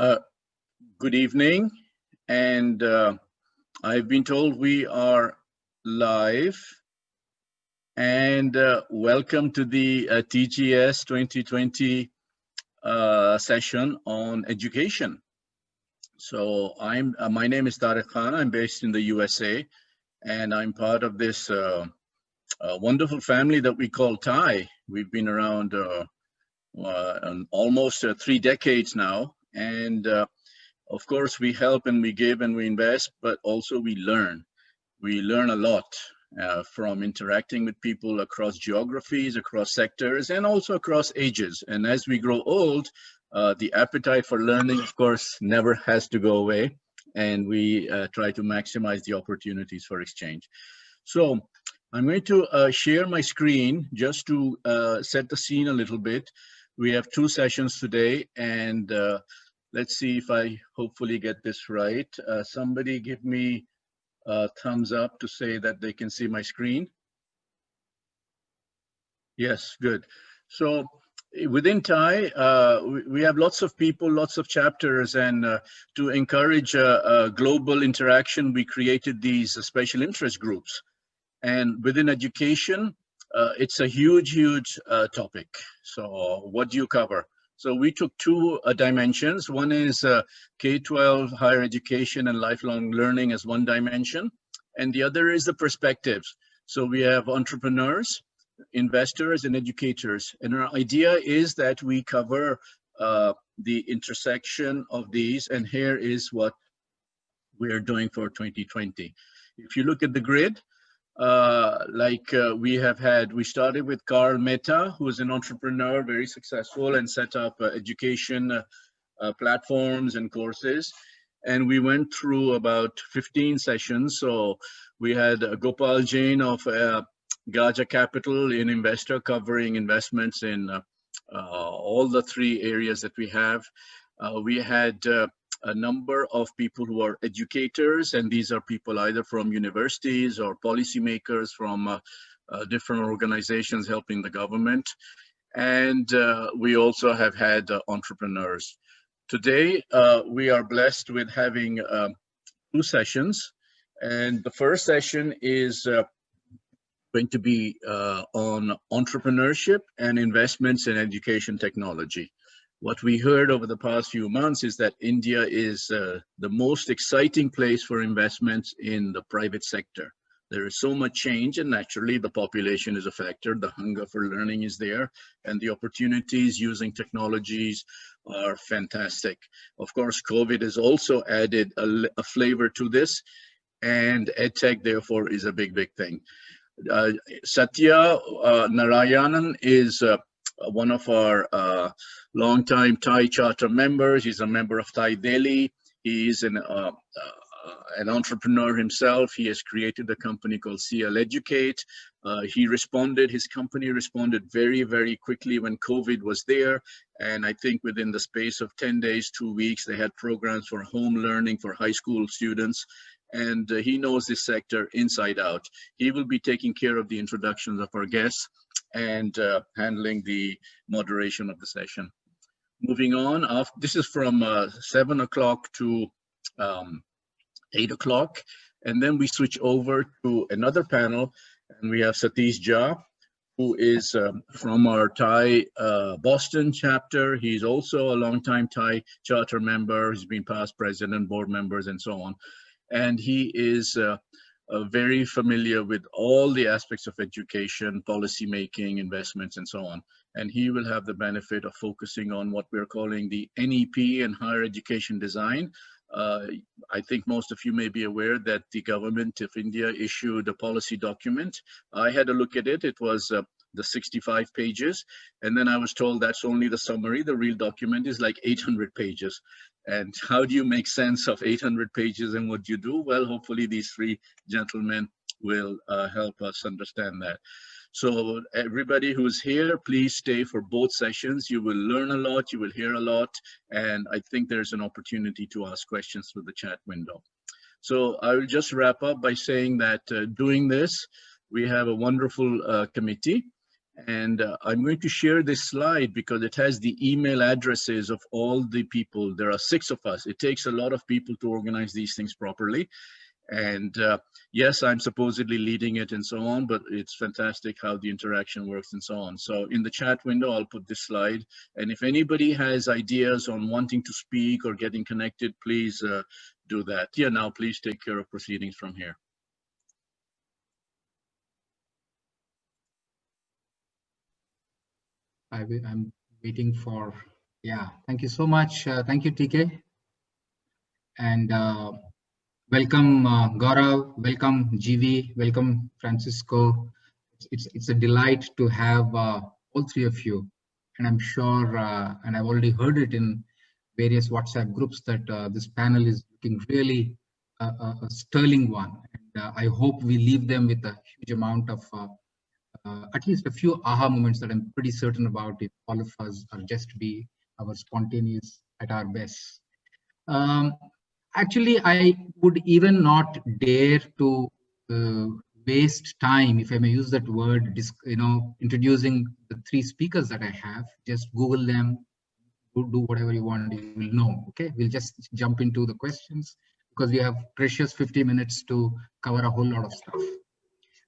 Uh, Good evening, and I've been told we are live. And welcome to the TGS 2020 session on education. So my name is Tariq Khan. I'm based in the USA, and I'm part of this wonderful family that we call TIE. We've been around almost 3 decades now, and of course, we help and we give and we invest, but also we learn. We learn a lot from interacting with people across geographies, across sectors, and also across ages. And as we grow old, the appetite for learning, of course, never has to go away. And we try to maximize the opportunities for exchange. So I'm going to share my screen just to set the scene a little bit. We have 2 sessions today, and let's see if I hopefully get this right. Somebody give me a thumbs up to say that they can see my screen. Yes, good. So within TIE, we have lots of people, lots of chapters, and to encourage global interaction, we created these special interest groups. And within education, it's a huge topic. So what do you cover? So we took 2 dimensions. One is K-12 higher education and lifelong learning as one dimension, and the other is the perspectives. So we have entrepreneurs, investors, and educators. And our idea is that we cover the intersection of these, and here is what we're doing for 2020. If you look at the grid, we started with Carl Mehta, who is an entrepreneur, very successful, and set up education platforms and courses. And we went through about 15 sessions. So we had Gopal Jain of Gaja Capital, an investor covering investments in all the 3 areas that we have. We had a number of people who are educators, and these are people either from universities or policymakers from different organizations helping the government. And we also have had entrepreneurs. Today, we are blessed with having 2 sessions. And the first session is going to be on entrepreneurship and investments in education technology. What we heard over the past few months is that India is the most exciting place for investments in the private sector. There is so much change, and naturally the population is a factor. The hunger for learning is there, and the opportunities using technologies are fantastic. Of course, COVID has also added a flavor to this, and EdTech therefore is a big thing. Satya Narayanan is one of our longtime TIE charter members. He's a member of TIE Delhi. He's an entrepreneur himself. He has created a company called CL Educate. His company responded very quickly when COVID was there. And I think within the space of 10 days, 2 weeks, they had programs for home learning for high school students. And he knows this sector inside out. He will be taking care of the introductions of our guests and handling the moderation of the session. Moving on, this is from 7 o'clock to 8 o'clock. And then we switch over to another panel, and we have Satish Jha, who is from our TIE Boston chapter. He's also a longtime TIE charter member. He's been past president, board members, and so on. And he is very familiar with all the aspects of education, policy making, investments, and so on. And he will have the benefit of focusing on what we're calling the NEP and higher education design. I think most of you may be aware that the government of India issued a policy document. I had a look at it. It was the 65 pages. And then I was told that's only the summary. The real document is like 800 pages. And how do you make sense of 800 pages and what you do? Well, hopefully these 3 gentlemen will help us understand that. So everybody who's here, please stay for both sessions. You will learn a lot, you will hear a lot, and I think there's an opportunity to ask questions through the chat window. So I will just wrap up by saying that doing this, we have a wonderful committee. And I'm going to share this slide because it has the email addresses of all the people. There are 6 of us. It takes a lot of people to organize these things properly. And yes, I'm supposedly leading it and so on, but it's fantastic how the interaction works and so on. So in the chat window, I'll put this slide. And if anybody has ideas on wanting to speak or getting connected, please do that. Yeah, now please take care of proceedings from here. I'm waiting for, yeah, thank you so much. Thank you, TK. And welcome, Gaurav, welcome, GV, welcome, Francisco. It's a delight to have all 3 of you. And I'm sure, and I've already heard it in various WhatsApp groups, that this panel is looking really a sterling one. And I hope we leave them with a huge amount of at least a few aha moments that I'm pretty certain about if all of us are just be our spontaneous at our best. Actually, I would even not dare to waste time, if I may use that word, introducing the 3 speakers that I have. Just Google them, do whatever you want, you will know. Okay, we'll just jump into the questions because we have precious 50 minutes to cover a whole lot of stuff.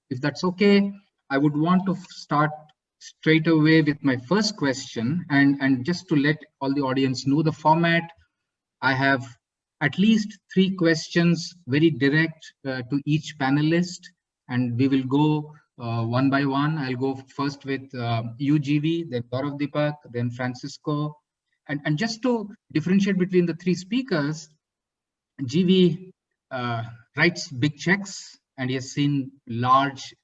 If that's okay, I would want to start straight away with my first question. And just to let all the audience know the format, I have at least 3 questions, very direct to each panelist. And we will go one by one. I'll go first with UGV, then Gaurav Deepak, then Francisco. And just to differentiate between the 3 speakers, GV writes big checks and he has seen large,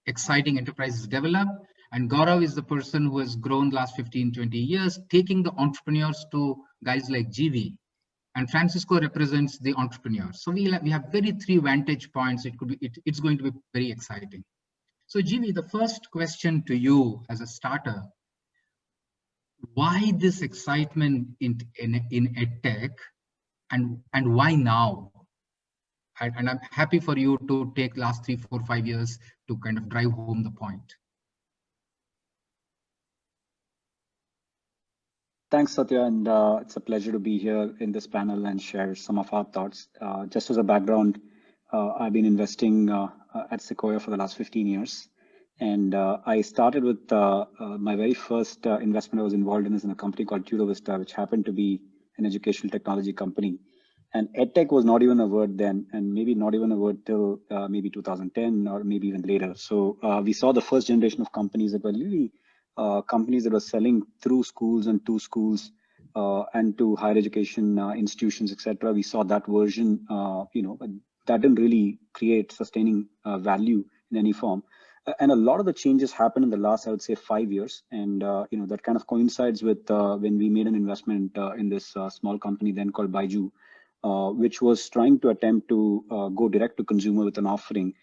exciting enterprises develop. And Gaurav is the person who has grown last 15, 20 years, taking the entrepreneurs to guys like GV. And Francisco represents the entrepreneurs. So we have very 3 vantage points. It's going to be very exciting. So GV, the first question to you as a starter, why this excitement in EdTech and why now? And I'm happy for you to take last 3, 4, 5 years to kind of drive home the point. Thanks, Satya, and it's a pleasure to be here in this panel and share some of our thoughts. Just as a background, I've been investing at Sequoia for the last 15 years. And I started with my very first investment I was involved in is in a company called Tudo Vista, which happened to be an educational technology company. And EdTech was not even a word then, and maybe not even a word till maybe 2010 or maybe even later. So we saw the first generation of companies that were really companies that were selling through schools and to schools and to higher education institutions, etc. We saw that version, that didn't really create sustaining value in any form. And a lot of the changes happened in the last, I would say, 5 years. And, that kind of coincides with when we made an investment in this small company then called Baiju, which was trying to attempt to go direct to consumer with an offering,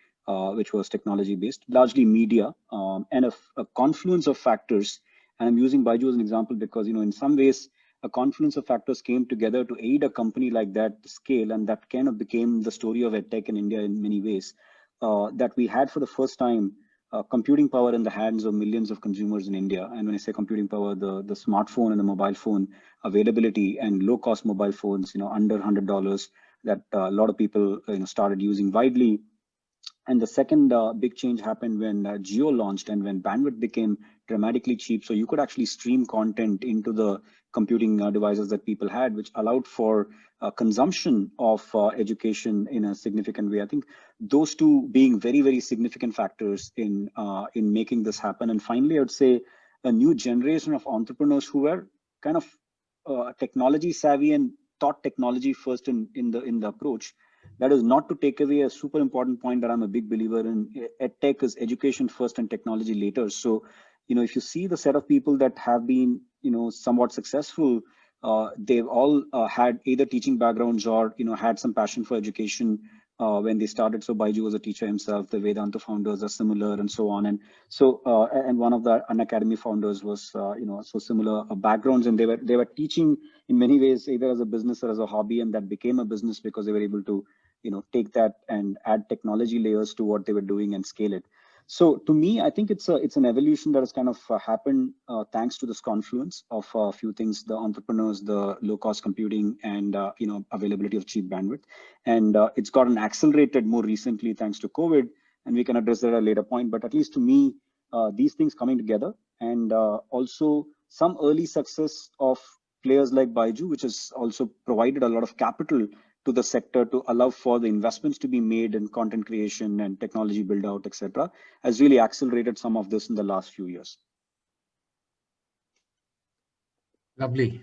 which was technology based, largely media, and a confluence of factors. And I'm using Baiju as an example because, in some ways, a confluence of factors came together to aid a company like that scale. And that kind of became the story of EdTech in India in many ways, that we had for the first time computing power in the hands of millions of consumers in India. And when I say computing power, the smartphone and the mobile phone availability and low cost mobile phones, under $100 that a lot of people started using widely. And the second big change happened when Geo launched and when bandwidth became dramatically cheap. So you could actually stream content into the computing devices that people had, which allowed for consumption of education in a significant way. I think those 2 being very, very significant factors in making this happen. And finally, I would say a new generation of entrepreneurs who were kind of technology savvy and thought technology first in the approach. That is not to take away a super important point that I'm a big believer in. EdTech is education first and technology later. So, if you see the set of people that have been, somewhat successful, they've all had either teaching backgrounds or, had some passion for education when they started. So Baiju was a teacher himself, the Vedanta founders are similar and so on. And so, and one of the Unacademy founders was, so similar backgrounds, and they were teaching in many ways, either as a business or as a hobby, and that became a business because they were able to, take that and add technology layers to what they were doing and scale it. So to me, I think it's an evolution that has kind of happened thanks to this confluence of a few things: the entrepreneurs, the low-cost computing, and availability of cheap bandwidth. And it's gotten accelerated more recently thanks to COVID. And we can address that at a later point. But at least to me, these things coming together, and also some early success of players like Baiju, which has also provided a lot of capital to the sector to allow for the investments to be made in content creation and technology build out, etc., has really accelerated some of this in the last few years. Lovely.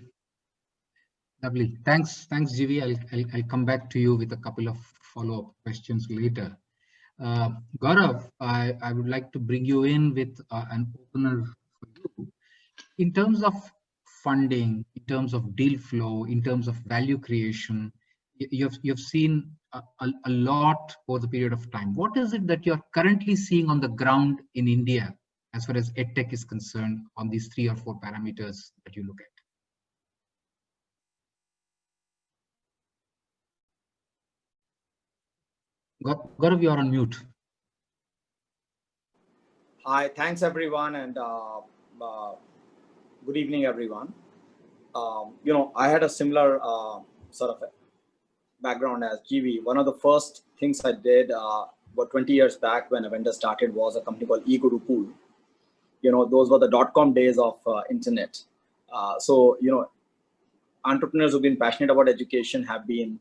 Lovely. Thanks, GV. I'll come back to you with a couple of follow-up questions later. Gaurav, I would like to bring you in with an opener for you. In terms of funding, in terms of deal flow, in terms of value creation, you've seen a lot over the period of time. What is it that you're currently seeing on the ground in India as far as EdTech is concerned on these 3 or 4 parameters that you look at? Gaurav, you are on mute. Hi, thanks everyone, and good evening, everyone. I had a similar sort of background as GV. One of the first things I did about 20 years back when a vendor started was a company called eGurupool. Those were the .com days of internet. Entrepreneurs who've been passionate about education have been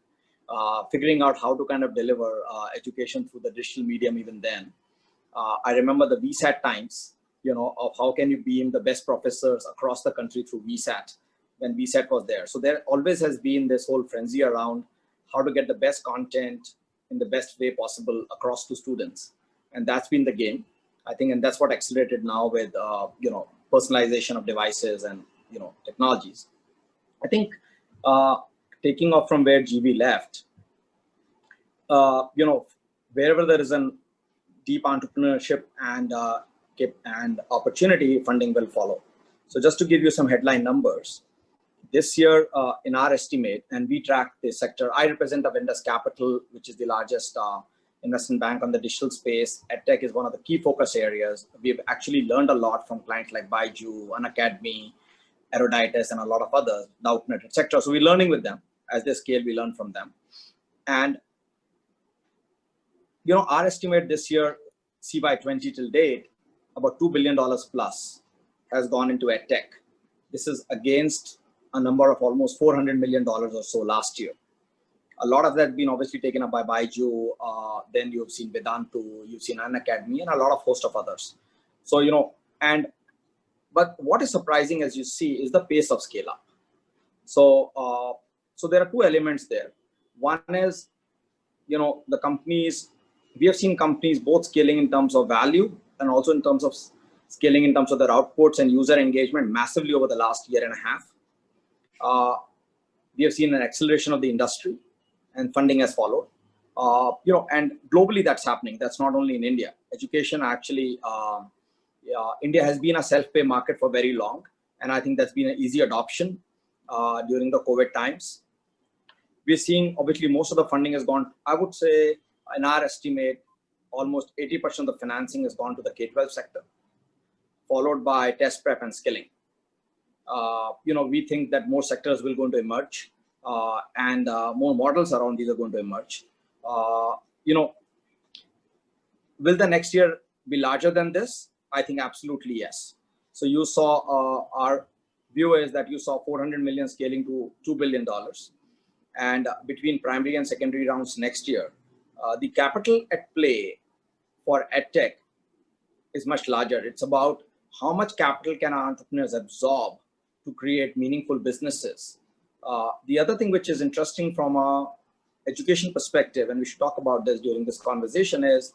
figuring out how to kind of deliver education through the digital medium even then. I remember the VSAT times, of how can you beam the best professors across the country through VSAT when VSAT was there. So there always has been this whole frenzy around how to get the best content in the best way possible across to students. And that's been the game, I think, and that's what accelerated now with, personalization of devices and, technologies. I think taking off from where GV left, wherever there is an deep entrepreneurship and opportunity, funding will follow. So just to give you some headline numbers, this year in our estimate, and we track the sector, I represent Avendus Capital, which is the largest investment bank on the digital space. EdTech is one of the key focus areas. We've actually learned a lot from clients like Baiju, Unacademy, Eruditus, and a lot of others, Doubtnut, etc. So we're learning with them. As they scale, we learn from them. And our estimate this year, CY20 till date, about $2 billion plus has gone into EdTech. This is against a number of almost $400 million or so last year. A lot of that been obviously taken up by Baiju. Then you've seen Vedantu, you've seen Unacademy, and a lot of host of others. So, but what is surprising, as you see, is the pace of scale up. So, so there are 2 elements there. One is, the companies, we have seen companies both scaling in terms of value and also in terms of scaling in terms of their outputs and user engagement massively over the last year and a half. We have seen an acceleration of the industry and funding has followed. And globally that's happening. That's not only in India. Education actually, India has been a self-pay market for very long. And I think that's been an easy adoption during the COVID times. We're seeing, obviously, most of the funding has gone, I would say, in our estimate, almost 80% of the financing has gone to the K-12 sector, followed by test prep and skilling. We think that more sectors will going to emerge and more models around these are going to emerge. Will the next year be larger than this? I think absolutely yes. So you saw our view is that you saw 400 million scaling to $2 billion. And between primary and secondary rounds next year, the capital at play for EdTech is much larger. It's about how much capital can our entrepreneurs absorb to create meaningful businesses. The other thing which is interesting from a education perspective, and we should talk about this during this conversation, is,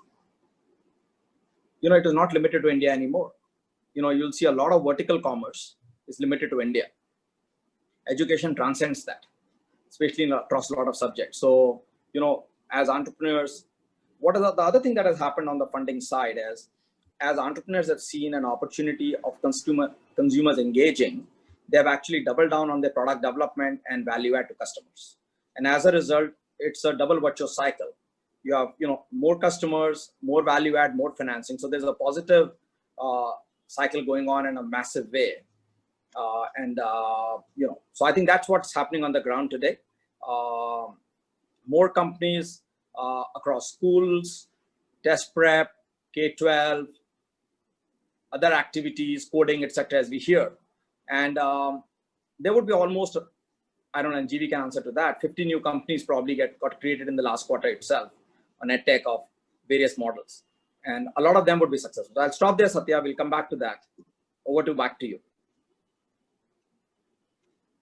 it is not limited to India anymore. You'll see a lot of vertical commerce is limited to India. Education transcends that, especially across a lot of subjects. So, as entrepreneurs, what is the other thing that has happened on the funding side is, as entrepreneurs have seen an opportunity of consumers engaging, they have actually doubled down on their product development and value add to customers. And as a result, it's a double virtuous cycle. you have, more customers, more value add, more financing. So there's a positive cycle going on in a massive way. So I think that's what's happening on the ground today. More companies across schools, test prep, K-12, other activities, coding, etc., as we hear. And there would be almost, I don't know, and GV can answer to that, 50 new companies probably got created in the last quarter itself on EdTech of various models. And a lot of them would be successful. So I'll stop there, Satya. We'll come back to that. Back to you.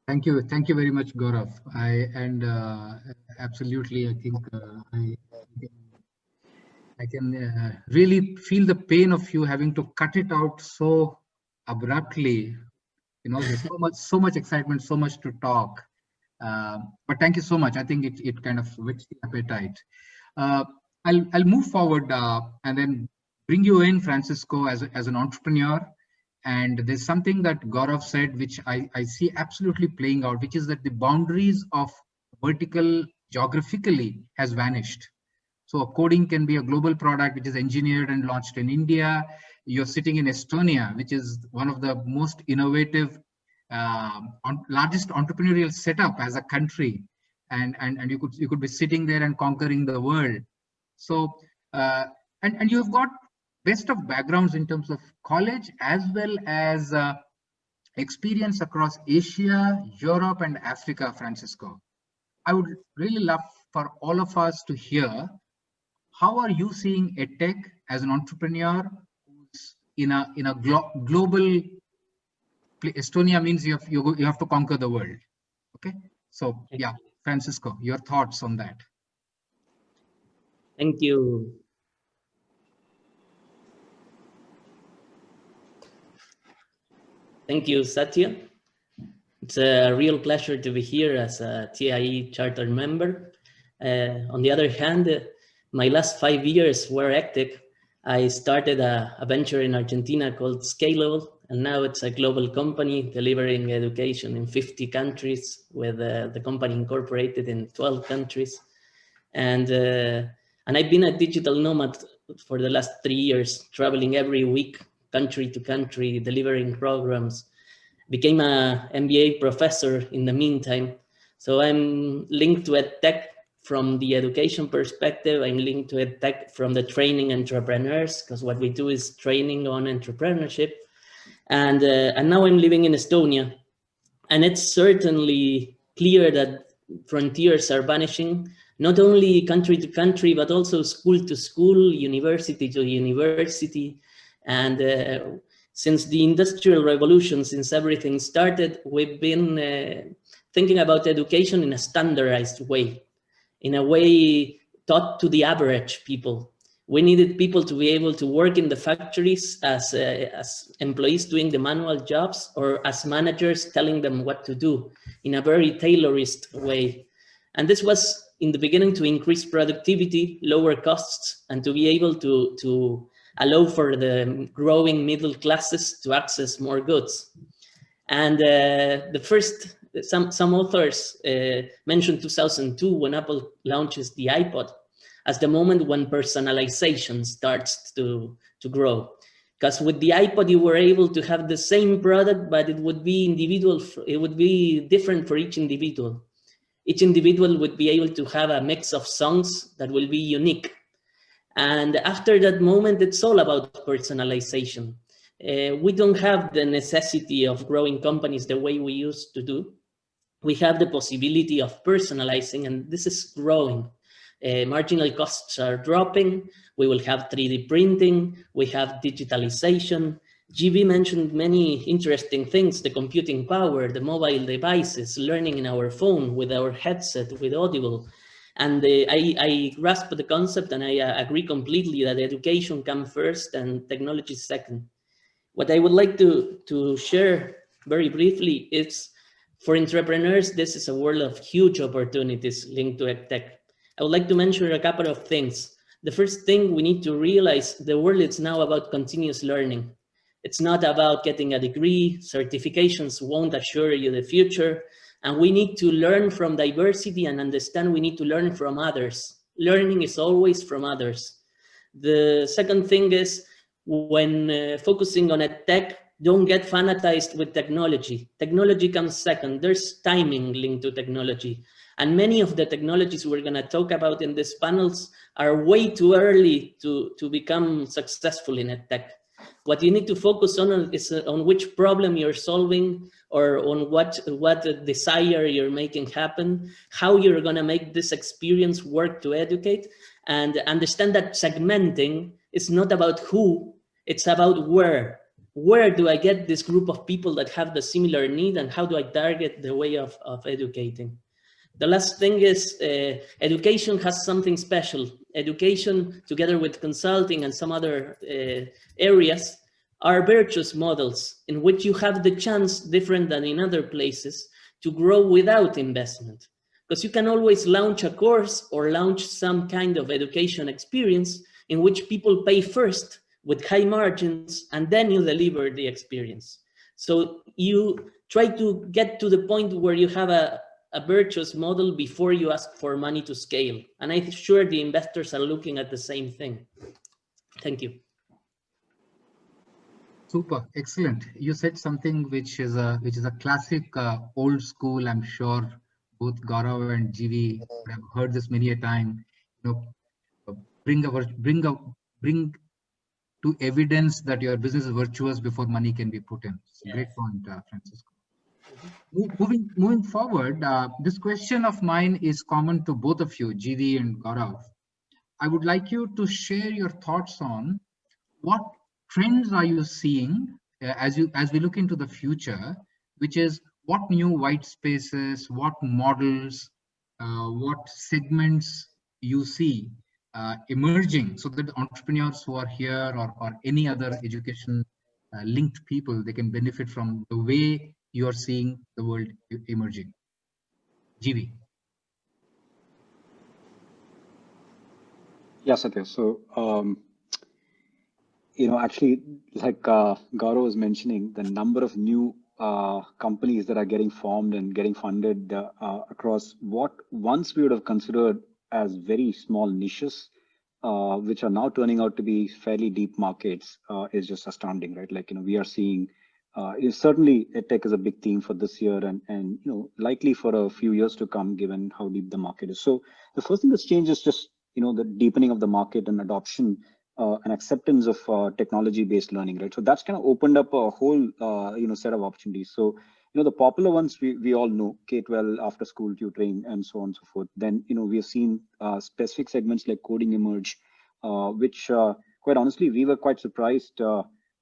Thank you very much, Gaurav. Absolutely, I think I can really feel the pain of you having to cut it out so abruptly. There's so much excitement, so much to talk. But thank you so much. I think it kind of whets the appetite. I'll move forward and then bring you in, Francisco, as an entrepreneur. And there's something that Gaurav said, which I see absolutely playing out, which is that the boundaries of vertical geographically has vanished. So coding can be a global product, which is engineered and launched in India. You're sitting in Estonia, which is one of the most innovative, largest entrepreneurial setup as a country. And you could be sitting there and conquering the world. So, and you've got best of backgrounds in terms of college as well as experience across Asia, Europe, and Africa, Francisco. I would really love for all of us to hear, how are you seeing EdTech as an entrepreneur who's in a global? Estonia means you have to conquer the world. Okay, so yeah, Francisco, your thoughts on that? Thank you. Thank you, Satya. It's a real pleasure to be here as a TIE charter member. On the other hand, my last 5 years were hectic. I started a venture in Argentina called Scalable, and now it's a global company delivering education in 50 countries with the company incorporated in 12 countries. And I've been a digital nomad for the last 3 years, traveling every week, country to country, delivering programs. Became an MBA professor in the meantime. So I'm linked to EdTech from the education perspective. I'm linked to EdTech from the training entrepreneurs, because what we do is training on entrepreneurship. And now I'm living in Estonia. And it's certainly clear that frontiers are vanishing, not only country to country, but also school to school, university to university. And since the Industrial Revolution, since everything started, we've been thinking about education in a standardized way, in a way taught to the average people. We needed people to be able to work in the factories as employees doing the manual jobs, or as managers telling them what to do in a very tailorist way. And this was in the beginning to increase productivity, lower costs, and to be able to allow for the growing middle classes to access more goods. And the first, some authors mentioned 2002 when Apple launches the iPod as the moment when personalization starts to grow. Because with the iPod, you were able to have the same product, but it would be individual. It would be different for each individual. Each individual would be able to have a mix of songs that will be unique. And after that moment, it's all about personalization. We don't have the necessity of growing companies the way we used to do. We have the possibility of personalizing, and this is growing. Marginal costs are dropping. We will have 3D printing. We have digitalization. GB mentioned many interesting things, the computing power, the mobile devices, learning in our phone, with our headset, with Audible. And I grasp the concept, and I agree completely that education comes first and technology second. What I would like to share very briefly is, for entrepreneurs, this is a world of huge opportunities linked to EdTech. I would like to mention a couple of things. The first thing, we need to realize the world is now about continuous learning. It's not about getting a degree. Certifications won't assure you the future. And we need to learn from diversity and understand we need to learn from others. Learning is always from others. The second thing is, when focusing on a tech, don't get fanatized with technology. Technology comes second. There's timing linked to technology. And many of the technologies we're going to talk about in these panels are way too early to become successful in a tech. What you need to focus on is on which problem you're solving, or on what desire you're making happen, how you're going to make this experience work to educate, and understand that segmenting is not about who, it's about where. Where do I get this group of people that have the similar need, and how do I target the way of educating? The last thing is education has something special. Education, together with consulting and some other areas, are virtuous models in which you have the chance, different than in other places, to grow without investment. Because you can always launch a course or launch some kind of education experience in which people pay first with high margins, and then you deliver the experience. So you try to get to the point where you have a virtuous model before you ask for money to scale. And I'm sure the investors are looking at the same thing. Thank you. Super, excellent. You said something which is a classic old school. I'm sure both Gaurav and GV have heard this many a time. You know, bring to evidence that your business is virtuous before money can be put in. Yes. Great point, Francisco. Moving forward, this question of mine is common to both of you, GV and Gaurav. I would like you to share your thoughts on what trends are you seeing as we look into the future, which is what new white spaces, what models, what segments you see emerging, so that entrepreneurs who are here or any other education linked people, they can benefit from the way you are seeing the world emerging. GV. Yeah, Satya. So, actually, like Gaurav was mentioning, the number of new companies that are getting formed and getting funded across what once we would have considered as very small niches, which are now turning out to be fairly deep markets, is just astounding, right? Like, we are seeing, certainly EdTech is a big theme for this year and likely for a few years to come, given how deep the market is. So the first thing that's changed is just, the deepening of the market and adoption and acceptance of technology-based learning, right? So that's kind of opened up a whole, set of opportunities. So, the popular ones we all know, K-12, after school tutoring, and so on and so forth. Then, we have seen specific segments like coding emerge, which quite honestly, we were quite surprised,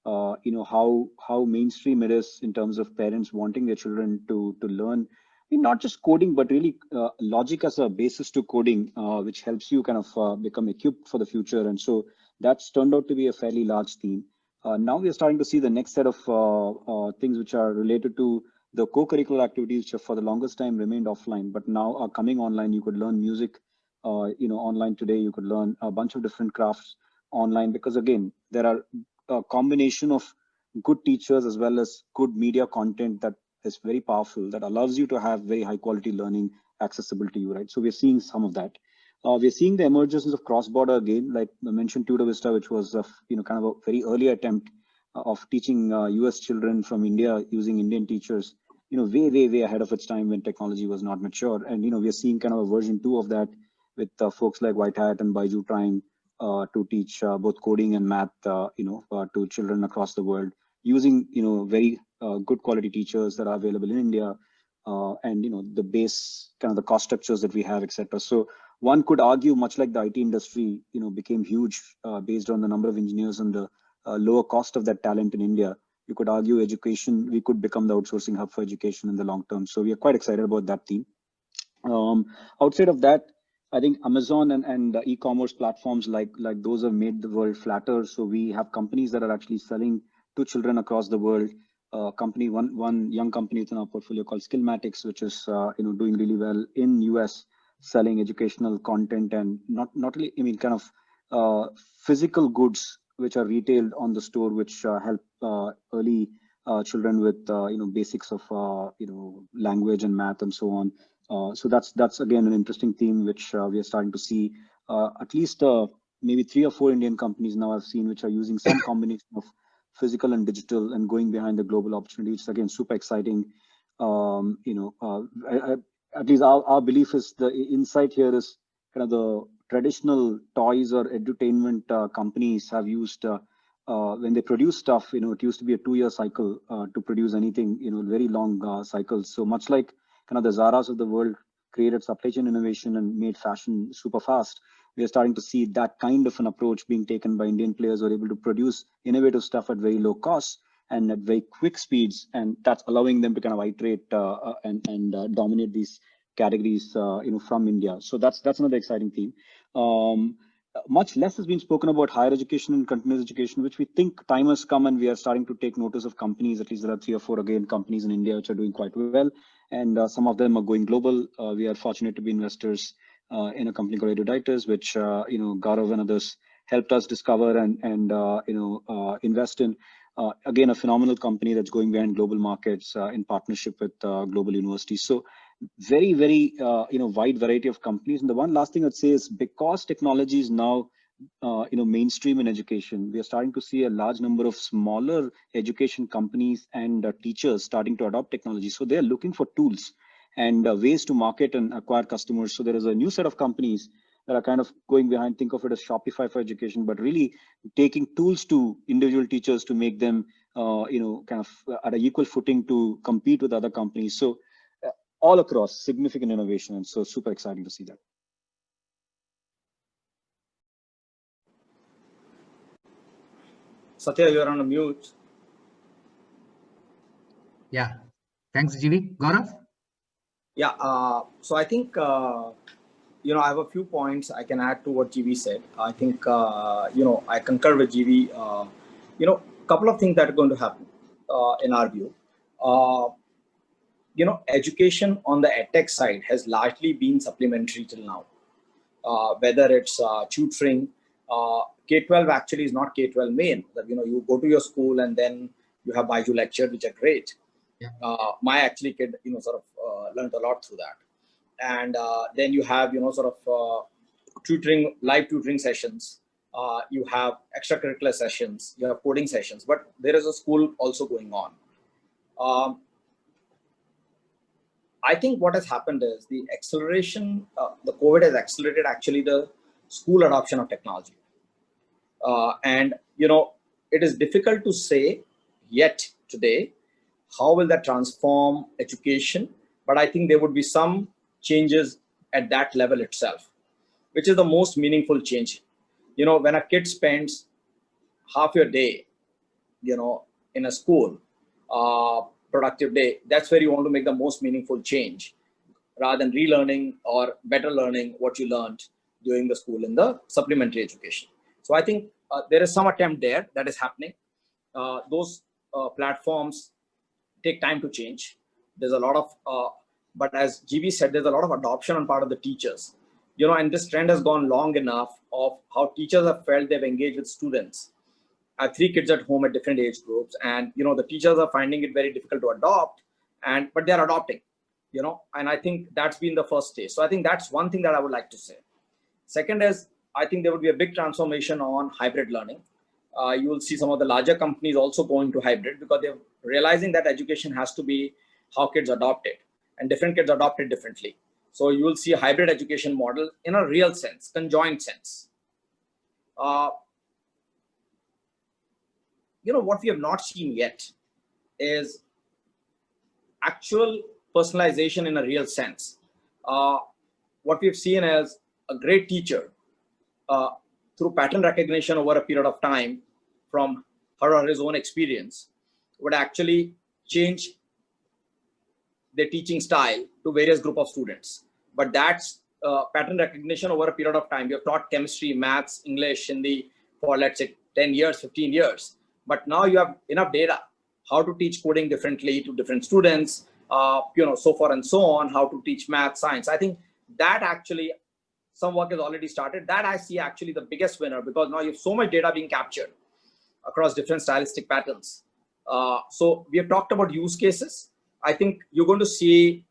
how mainstream it is in terms of parents wanting their children to learn, not just coding, but really logic as a basis to coding, which helps you kind of become equipped for the future. And so that's turned out to be a fairly large theme. Now we are starting to see the next set of things which are related to the co-curricular activities, which for the longest time remained offline, but now are coming online. You could learn music, online today. You could learn a bunch of different crafts online, because again, there are a combination of good teachers as well as good media content that is very powerful, that allows you to have very high quality learning accessible to you, right? So we're seeing some of that. We're seeing the emergence of cross-border again, like I mentioned, Tutor Vista, which was kind of a very early attempt of teaching US children from India using Indian teachers, way ahead of its time when technology was not mature. And we're seeing kind of a version 2 of that with folks like White Hat and Baiju trying to teach both coding and math, to children across the world, using very good quality teachers that are available in India, and the base kind of the cost structures that we have, etc. So one could argue, much like the IT industry, became huge based on the number of engineers and the lower cost of that talent in India. You could argue education, we could become the outsourcing hub for education in the long term. So we are quite excited about that theme. Outside of that, I think Amazon and the e-commerce platforms like those have made the world flatter. So we have companies that are actually selling to children across the world. One young company within our portfolio called Skillmatics, which is doing really well in US, selling educational content and not really, kind of physical goods which are retailed on the store, which help early children with basics of language and math and so on. So that's again an interesting theme which we are starting to see at least maybe 3 or 4 Indian companies now I've seen which are using some combination of physical and digital and going behind the global opportunity, which is again super exciting. At least our belief is the insight here is kind of the traditional toys or edutainment companies have used when they produce stuff, it used to be a 2-year cycle to produce anything, very long cycles. So much like kind of the Zaras of the world created supply chain innovation and made fashion super fast, we are starting to see that kind of an approach being taken by Indian players who are able to produce innovative stuff at very low costs and at very quick speeds, and that's allowing them to kind of iterate and dominate these categories, from India. So that's another exciting theme. Much less has been spoken about higher education and continuous education, which we think time has come and we are starting to take notice of companies. At least there are 3 or 4 again companies in India which are doing quite well, and some of them are going global. We are fortunate to be investors in a company called Eruditus, which Gaurav and others helped us discover and invest in. Again, a phenomenal company that's going behind global markets in partnership with global universities. So very, very, wide variety of companies. And the one last thing I'd say is because technology is now, mainstream in education, we are starting to see a large number of smaller education companies and teachers starting to adopt technology. So they're looking for tools and ways to market and acquire customers. So there is a new set of companies that are kind of going behind, think of it as Shopify for education, but really taking tools to individual teachers to make them, kind of at an equal footing to compete with other companies. So all across, significant innovation, and so super exciting to see that. Satya, you're on a mute. Yeah, thanks, GV. Gaurav? Yeah, so I think, I have a few points I can add to what GV said. I think, I concur with GV. Couple of things that are going to happen in our view. Education on the edtech side has largely been supplementary till now. Whether it's tutoring, K-12 actually is not K-12 main. That you go to your school and then you have Baiju lecture, which are great. Yeah. My actually kid, learned a lot through that. And then you have, tutoring, live tutoring sessions. You have extracurricular sessions. You have coding sessions. But there is a school also going on. I think what has happened is the acceleration, the COVID has accelerated actually the school adoption of technology. And, it is difficult to say yet today, how will that transform education? But I think there would be some changes at that level itself, which is the most meaningful change. When a kid spends half your day, in a school, productive day, that's where you want to make the most meaningful change rather than relearning or better learning what you learned during the school in the supplementary education. So I think there is some attempt there that is happening. Those platforms take time to change. There's a lot of, but as GV said, there's a lot of adoption on part of the teachers, and this trend has gone long enough of how teachers have felt they've engaged with students. I have 3 kids at home at different age groups, and the teachers are finding it very difficult to adopt, but they're adopting, and I think that's been the first stage. So I think that's one thing that I would like to say. Second is, I think there would be a big transformation on hybrid learning. You will see some of the larger companies also going to hybrid because they're realizing that education has to be how kids adopt it, and different kids adopt it differently. So you will see a hybrid education model in a real sense, conjoined sense. What we have not seen yet is actual personalization in a real sense. What we've seen is a great teacher through pattern recognition over a period of time from her or his own experience would actually change their teaching style to various group of students. But that's pattern recognition over a period of time. We have taught chemistry, maths, English, Hindi for, let's say, 10 years, 15 years. But now you have enough data, how to teach coding differently to different students, so forth and so on, how to teach math, science. I think that actually some work has already started. That I see actually the biggest winner, because now you have so much data being captured across different stylistic patterns. So we have talked about use cases. I think you're going to see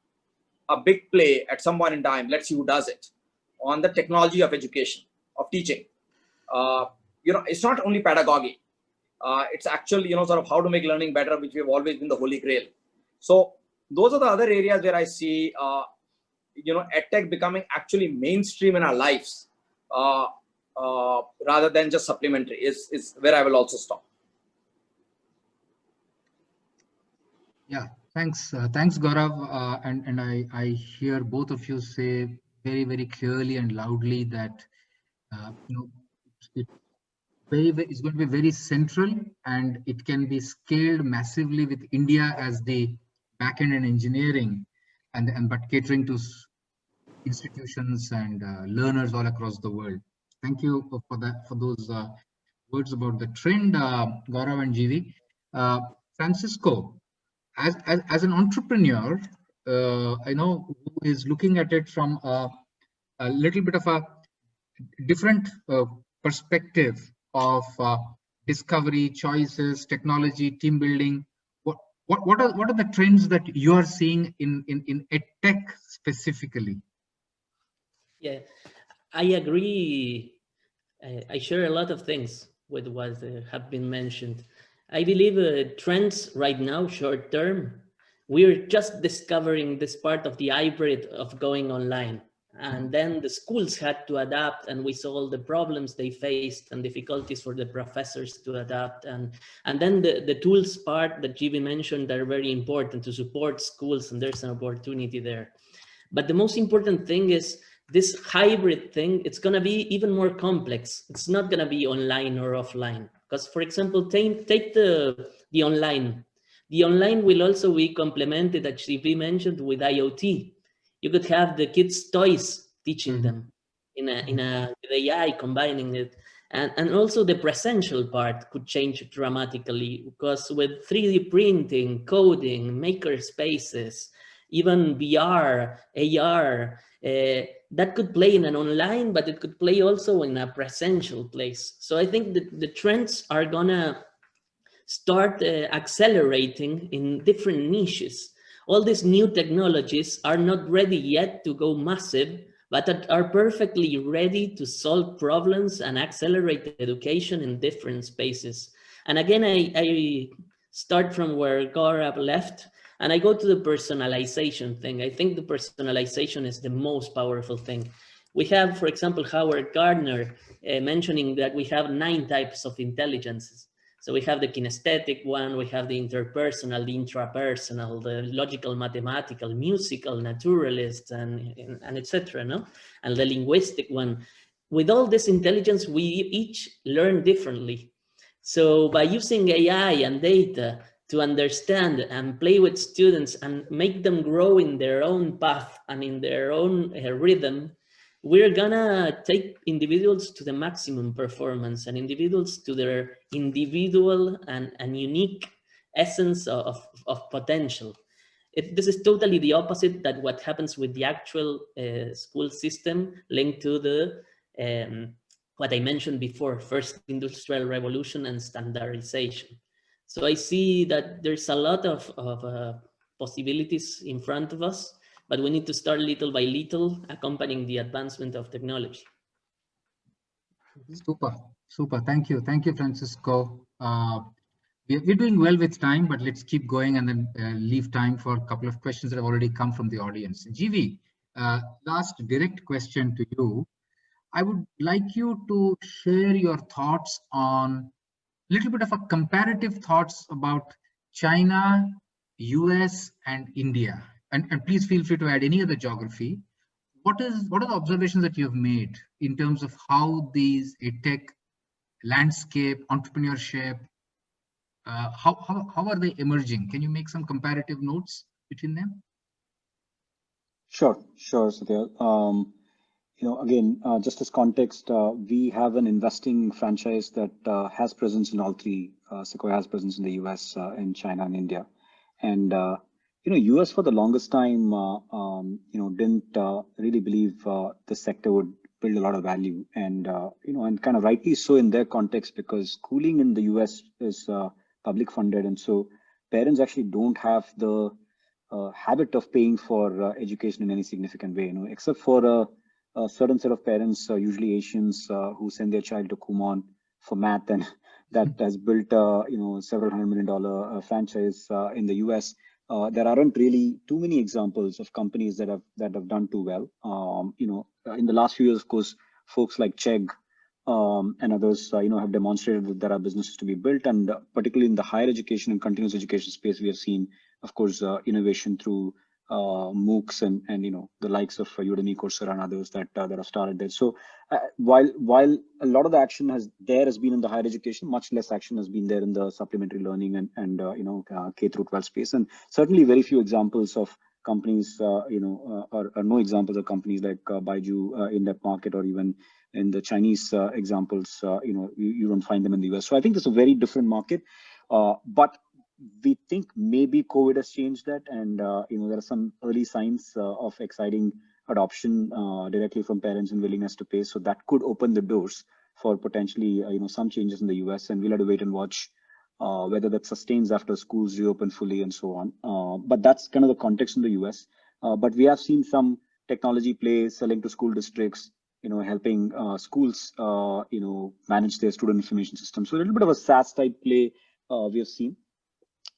a big play at some point in time. Let's see who does it on the technology of education. of teaching. It's not only pedagogy. It's actually, sort of how to make learning better, which we've always been the holy grail. So those are the other areas where I see, EdTech becoming actually mainstream in our lives, rather than just supplementary is where I will also stop. Yeah, thanks, Gaurav. And I hear both of you say very, very clearly and loudly that it's going to be very central, and it can be scaled massively with India as the backend and engineering, but catering to institutions and learners all across the world. Thank you for those words about the trend, Gaurav and GV. Francisco, as an entrepreneur, who is looking at it from a little bit of a different perspective of discovery, choices, technology, team building. What are the trends that you are seeing in EdTech specifically? Yeah, I agree. I share a lot of things with what have been mentioned. I believe trends right now, short term, we're just discovering this part of the hybrid of going online. And then the schools had to adapt, and we saw all the problems they faced and difficulties for the professors to adapt. And then the tools part that GB mentioned are very important to support schools, and there's an opportunity there. But the most important thing is this hybrid thing. It's going to be even more complex. It's not going to be online or offline. Because, for example, take the online. The online will also be complemented, as GB mentioned, with IoT. You could have the kids' toys teaching them with AI, combining it. And also the presential part could change dramatically, because with 3D printing, coding, maker spaces, even VR, AR, that could play in an online, but it could play also in a presential place. So I think that the trends are gonna start accelerating in different niches. All these new technologies are not ready yet to go massive, but are perfectly ready to solve problems and accelerate education in different spaces. And again, I start from where Gaurav left, and I go to the personalization thing. I think the personalization is the most powerful thing. We have, for example, Howard Gardner mentioning that we have 9 types of intelligences. So we have the kinesthetic one, we have the interpersonal, the intrapersonal, the logical, mathematical, musical, naturalist, and etc. No? And the linguistic one. With all this intelligence, we each learn differently. So by using AI and data to understand and play with students and make them grow in their own path and in their own rhythm, we're gonna take individuals to the maximum performance and individuals to their individual and unique essence of potential. This is totally the opposite that what happens with the actual school system linked to the what I mentioned before, first industrial revolution and standardization. So I see that there's a lot of possibilities in front of us, but we need to start little by little, accompanying the advancement of technology. Super. Thank you, Francisco. We're doing well with time, but let's keep going and then leave time for a couple of questions that have already come from the audience. GV, last direct question to you. I would like you to share your thoughts on a little bit of a comparative thoughts about China, US, and India. And please feel free to add any other geography. What are the observations that you've made in terms of how these EdTech landscape, entrepreneurship, how are they emerging? Can you make some comparative notes between them? Sure, Satyal. Again, just as context, we have an investing franchise that has presence in all three. Sequoia has presence in the US, in China, and India. And US for the longest time, didn't really believe the sector would build a lot of value, and and kind of rightly so in their context, because schooling in the US is public funded, and so parents actually don't have the habit of paying for education in any significant way, except for a certain set of parents, usually Asians, who send their child to Kumon for math, and that has built, several $100 million franchise in the US. There aren't really too many examples of companies that have done too well. In the last few years, of course, folks like Chegg and others, have demonstrated that there are businesses to be built, and particularly in the higher education and continuous education space, we have seen, of course, innovation through MOOCs and the likes of Udemy, Coursera, and others that have started there. So while a lot of the action has been in the higher education, much less action has been there in the supplementary learning and K through 12 space, and certainly very few examples of companies, or no examples of companies like Baiju in that market, or even in the Chinese examples, you don't find them in the US. So I think it's a very different market, but we think maybe COVID has changed that, and there are some early signs of exciting adoption directly from parents and willingness to pay. So that could open the doors for potentially some changes in the US, and we'll have to wait and watch whether that sustains after schools reopen fully and so on. But that's kind of the context in the US. But we have seen some technology plays selling to school districts, helping schools, manage their student information system. So a little bit of a SaaS type play we have seen.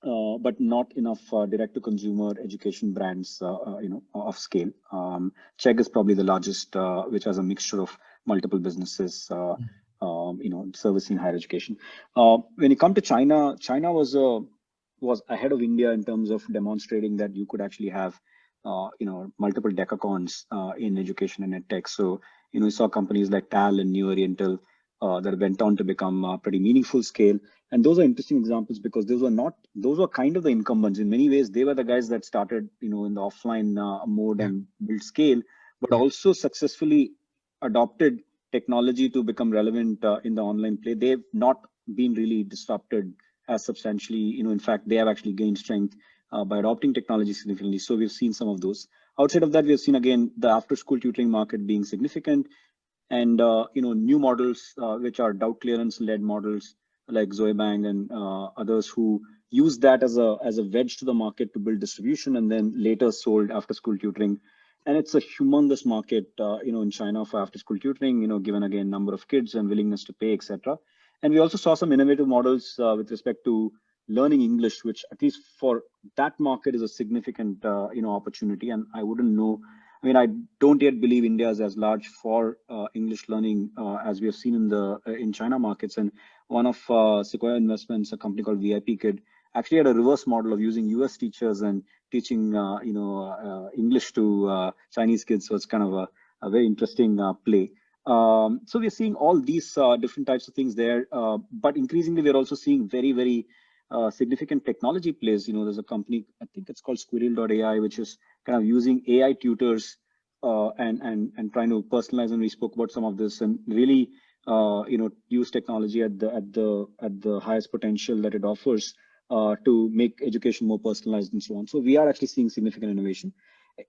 But not enough direct-to-consumer education brands, of scale. Chegg is probably the largest, which has a mixture of multiple businesses, servicing higher education. When you come to China, China was ahead of India in terms of demonstrating that you could actually have, multiple decacons in education and edtech. So, we saw companies like TAL and New Oriental that went on to become pretty meaningful scale. And those are interesting examples because those were kind of the incumbents. In many ways, they were the guys that started, in the offline mode and build scale, but also successfully adopted technology to become relevant in the online play. They've not been really disrupted as substantially. In fact, they have actually gained strength by adopting technology significantly. So we've seen some of those. Outside of that, we've seen, again, the after-school tutoring market being significant, and new models which are doubt clearance-led models like Zoebang and others who use that as a wedge to the market to build distribution, and then later sold after-school tutoring. And it's a humongous market, in China for after-school tutoring, given again number of kids and willingness to pay, etc. And we also saw some innovative models with respect to learning English, which at least for that market is a significant, opportunity. And I wouldn't know. I mean, I don't yet believe India is as large for English learning as we have seen in China markets. And one of Sequoia Investments, a company called VIP Kid, actually had a reverse model of using US teachers and teaching, English to Chinese kids. So it's kind of a very interesting play. So we're seeing all these different types of things there, but increasingly we're also seeing very, very significant technology plays. There's a company, I think it's called Squirrel.ai, which is kind of using AI tutors and trying to personalize. And we spoke about some of this, and really, use technology at the highest potential that it offers to make education more personalized and so on. So we are actually seeing significant innovation.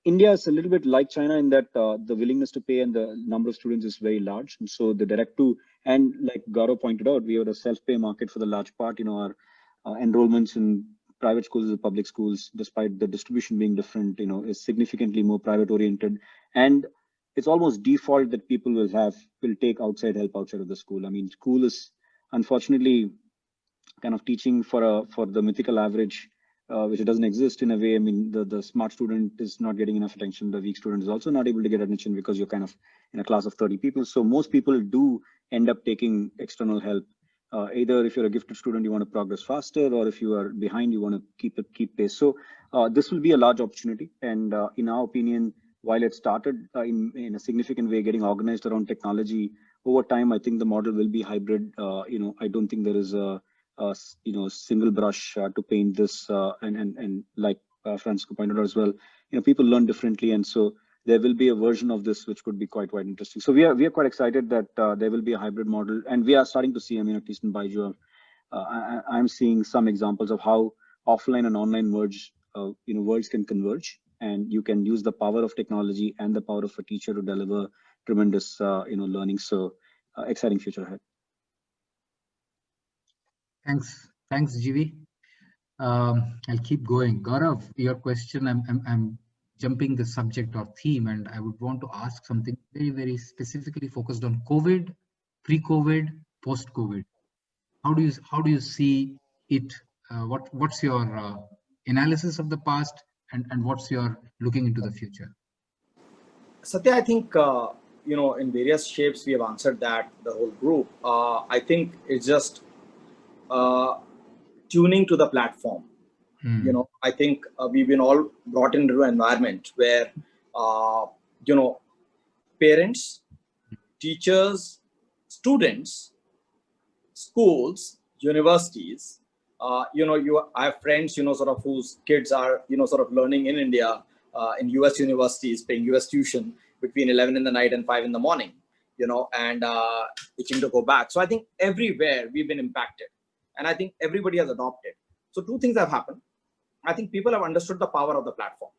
India is a little bit like China in that the willingness to pay and the number of students is very large. And so the direct to, and like Gaurav pointed out, we are a self-pay market for the large part. Our enrollments in private schools and public schools, despite the distribution being different, is significantly more private oriented. And it's almost default that people will take outside help outside of the school. I mean, school is unfortunately kind of teaching for the mythical average, which doesn't exist in a way. I mean, the smart student is not getting enough attention. The weak student is also not able to get attention because you're kind of in a class of 30 people. So most people do end up taking external help. Either if you're a gifted student, you want to progress faster, or if you are behind, you want to keep pace. So this will be a large opportunity. And in our opinion, while it started in a significant way getting organized around technology, over time, I think the model will be hybrid. I don't think there is a single brush to paint this. And like Francisco pointed out as well, people learn differently, and so there will be a version of this which could be quite interesting. So we are quite excited that there will be a hybrid model, and we are starting to see, at least in Baiju, I'm seeing some examples of how offline and online worlds can converge, and you can use the power of technology and the power of a teacher to deliver tremendous, learning. So exciting future ahead. Thanks, GV. I'll keep going. Gaurav, your question, I'm jumping the subject or theme, and I would want to ask something very, very specifically focused on COVID, pre-COVID, post-COVID. How do you see it? What's your analysis of the past, and what's your looking into the future? Satya, I think, in various shapes we have answered that, the whole group. I think it's just tuning to the platform. I think we've been all brought into an environment where, parents, teachers, students, schools, universities, I have friends, sort of whose kids are, sort of learning in India, in US universities, paying US tuition between 11 in the night and 5 in the morning, and itching to go back. So I think everywhere we've been impacted, and I think everybody has adopted. So two things have happened. I think people have understood the power of the platform.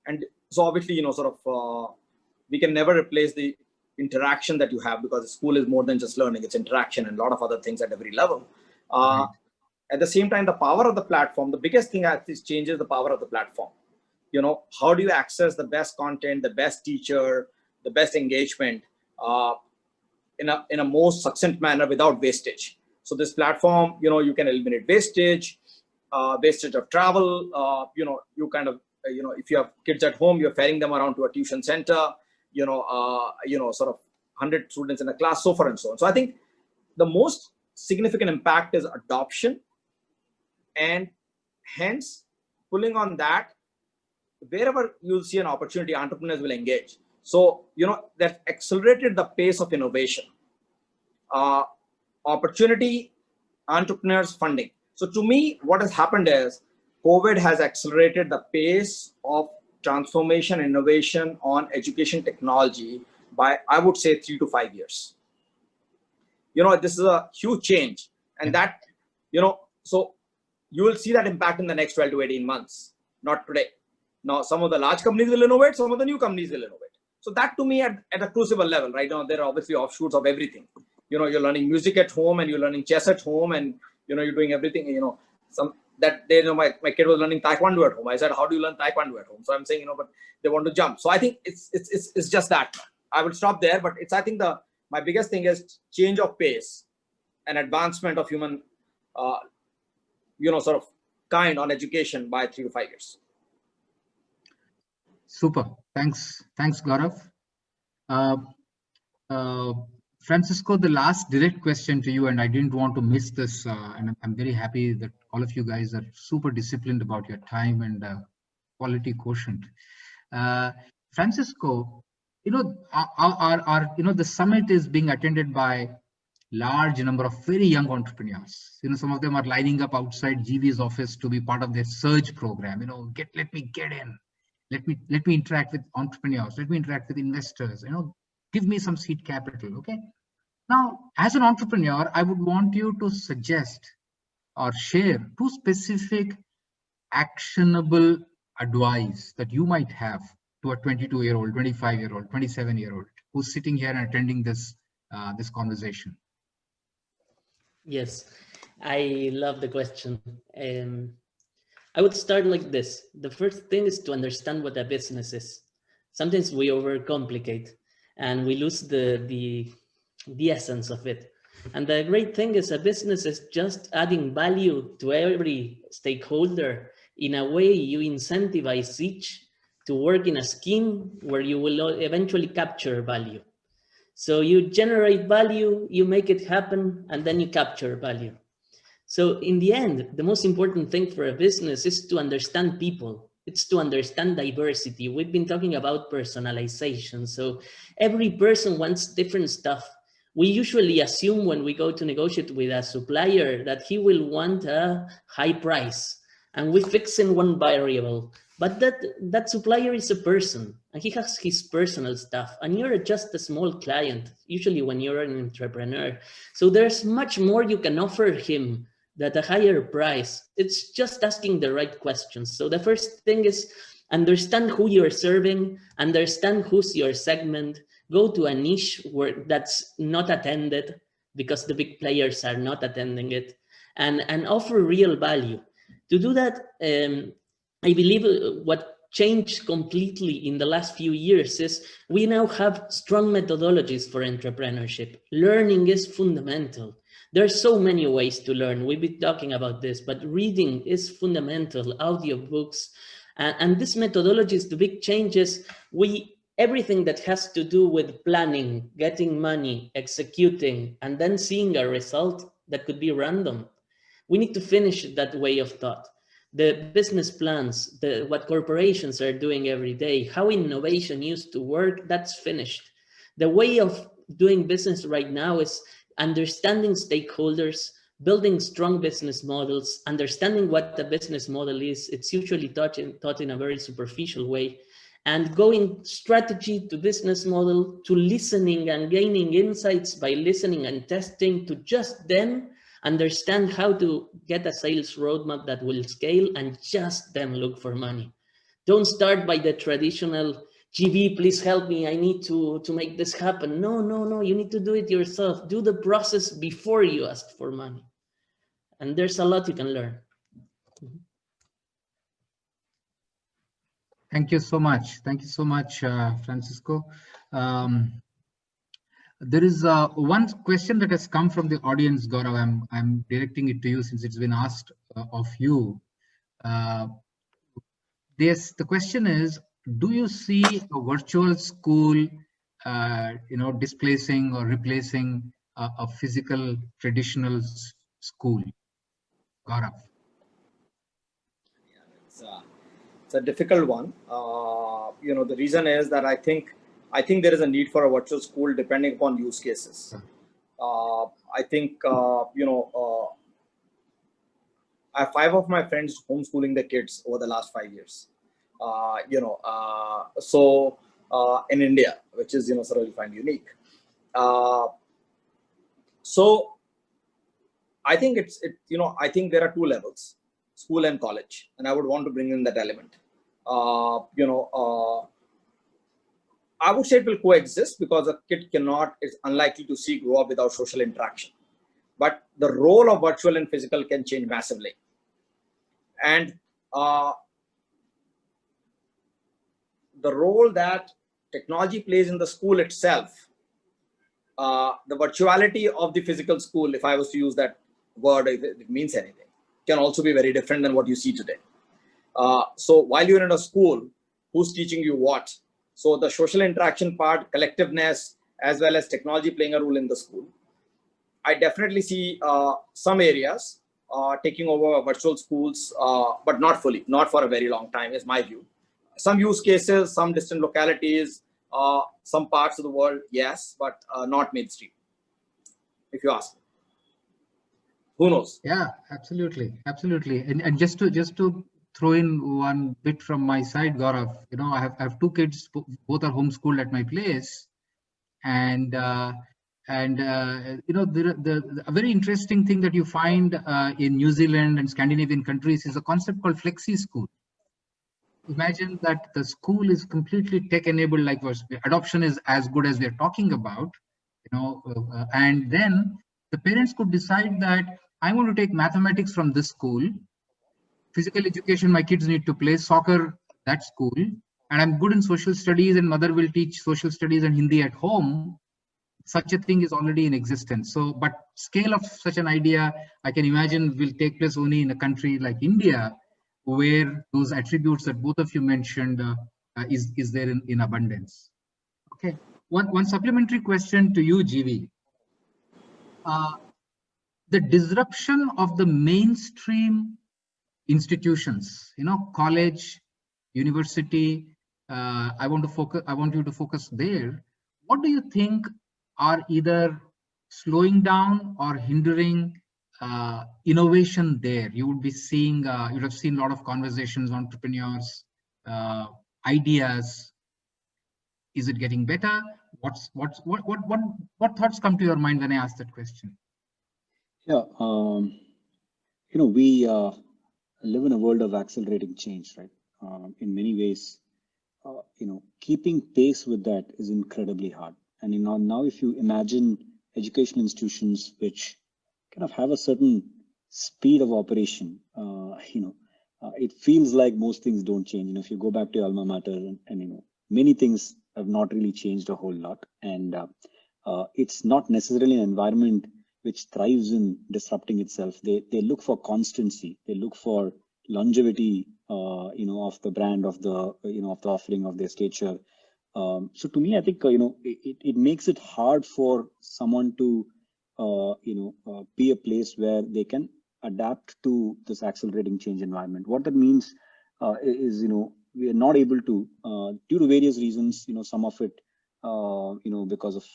And so obviously, we can never replace the interaction that you have, because school is more than just learning, it's interaction and a lot of other things at every level. Right. At the same time, the power of the platform, the biggest thing that is changes the power of the platform. How do you access the best content, the best teacher, the best engagement in a most succinct manner without wastage? So this platform, you can eliminate wastage, wastage of travel. You kind of, if you have kids at home, you're ferrying them around to a tuition center, sort of 100 students in a class, so forth and so on. So I think the most significant impact is adoption, and hence pulling on that, wherever you'll see an opportunity, entrepreneurs will engage. So, that accelerated the pace of innovation, opportunity, entrepreneurs, funding. So to me, what has happened is COVID has accelerated the pace of transformation, innovation on education technology by, I would say, 3 to 5 years. This is a huge change, and that, so you will see that impact in the next 12 to 18 months, not today. Now, some of the large companies will innovate, some of the new companies will innovate. So that, to me, at a crucible level, right now, there are obviously offshoots of everything. You're learning music at home, and you're learning chess at home, and you're doing everything. Some that day, my kid was learning taekwondo at home. I said, how do you learn taekwondo at home? So I'm saying, but they want to jump. So I think it's just that. I will stop there, but I think my biggest thing is change of pace and advancement of human, sort of kind on education by 3 to 5 years. Super. Thanks, Gaurav. Francisco, the last direct question to you, and I didn't want to miss this, and I'm very happy that all of you guys are super disciplined about your time and quality quotient. Francisco, the summit is being attended by large number of very young entrepreneurs. Some of them are lining up outside GV's office to be part of their surge program. Let me get in. Let me interact with entrepreneurs. Let me interact with investors. Give me some seed capital. Okay. Now, as an entrepreneur, I would want you to suggest or share 2 specific actionable advice that you might have to a 22-year-old, 25-year-old, 27-year-old who's sitting here and attending this conversation. Yes, I love the question. I would start like this. The first thing is to understand what a business is. Sometimes we overcomplicate and we lose the essence of it. And the great thing is a business is just adding value to every stakeholder. In a way, you incentivize each to work in a scheme where you will eventually capture value. So you generate value, you make it happen, and then you capture value. So in the end, the most important thing for a business is to understand people. It's to understand diversity. We've been talking about personalization. So every person wants different stuff. We usually assume when we go to negotiate with a supplier that he will want a high price, and we fix in one variable. But that supplier is a person, and he has his personal stuff, and you're just a small client, usually when you're an entrepreneur. So there's much more you can offer him at a higher price. It's just asking the right questions. So the first thing is understand who you're serving, understand who's your segment, go to a niche where that's not attended because the big players are not attending it, and offer real value. To do that, I believe what changed completely in the last few years is we now have strong methodologies for entrepreneurship. Learning is fundamental. There are so many ways to learn. We've been talking about this, but reading is fundamental, audiobooks, and this methodology is the big changes. Everything that has to do with planning, getting money, executing, and then seeing a result that could be random. We need to finish that way of thought. The business plans, what corporations are doing every day, how innovation used to work, that's finished. The way of doing business right now is understanding stakeholders, building strong business models, understanding what the business model is. It's usually taught in a very superficial way, and going strategy to business model to listening and gaining insights by listening and testing to just then understand how to get a sales roadmap that will scale, and just then look for money. Don't start by the traditional, GB, please help me, I need to make this happen. No, you need to do it yourself. Do the process before you ask for money. And there's a lot you can learn. Thank you so much. Thank you so much, Francisco. There is one question that has come from the audience, Gaurav. I'm directing it to you since it's been asked of you. The question is, do you see a virtual school, displacing or replacing a physical traditional school? Gaurav. It's a difficult one. The reason is that I think there is a need for a virtual school depending upon use cases. I think, I have 5 of my friends homeschooling their kids over the last 5 years. In India, which is, sort of you find unique. So I think I think there are 2 levels, school and college, and I would want to bring in that element. I would say it will coexist because a kid is unlikely to grow up without social interaction. But the role of virtual and physical can change massively. And the role that technology plays in the school itself, the virtuality of the physical school, if I was to use that word, if it means anything, can also be very different than what you see today. So while you're in a school, who's teaching you what? So the social interaction part, collectiveness, as well as technology playing a role in the school. I definitely see some areas taking over virtual schools, but not fully, not for a very long time is my view. Some use cases, some distant localities, some parts of the world, yes, but not mainstream, if you ask me. Who knows? Yeah, absolutely. And just to throw in one bit from my side, Gaurav, I have 2 kids, both are homeschooled at my place, and a very interesting thing that you find in New Zealand and Scandinavian countries is a concept called flexi school. Imagine that the school is completely tech-enabled, like adoption is as good as we're talking about, and then the parents could decide that I want to take mathematics from this school, physical education, my kids need to play soccer, that school, and I'm good in social studies and mother will teach social studies and Hindi at home. Such a thing is already in existence. So, but scale of such an idea, I can imagine will take place only in a country like India, where those attributes that both of you mentioned is there in abundance. Okay, one supplementary question to you, GV. The disruption of the mainstream institutions, college, university, I want you to focus there. What do you think are either slowing down or hindering innovation there? You would be seeing, you'd have seen a lot of conversations, entrepreneurs, ideas. Is it getting better? What thoughts come to your mind when I ask that question? Yeah, we live in a world of accelerating change, right? In many ways, keeping pace with that is incredibly hard. And now if you imagine educational institutions which kind of have a certain speed of operation, it feels like most things don't change. If you go back to your alma mater and many things have not really changed a whole lot. And it's not necessarily an environment which thrives in disrupting itself. They look for constancy. They look for longevity, of the brand, of the, of the offering, of their stature. So to me, I think, it makes it hard for someone to, be a place where they can adapt to this accelerating change environment. What that means is, we are not able to, due to various reasons, some of it, because of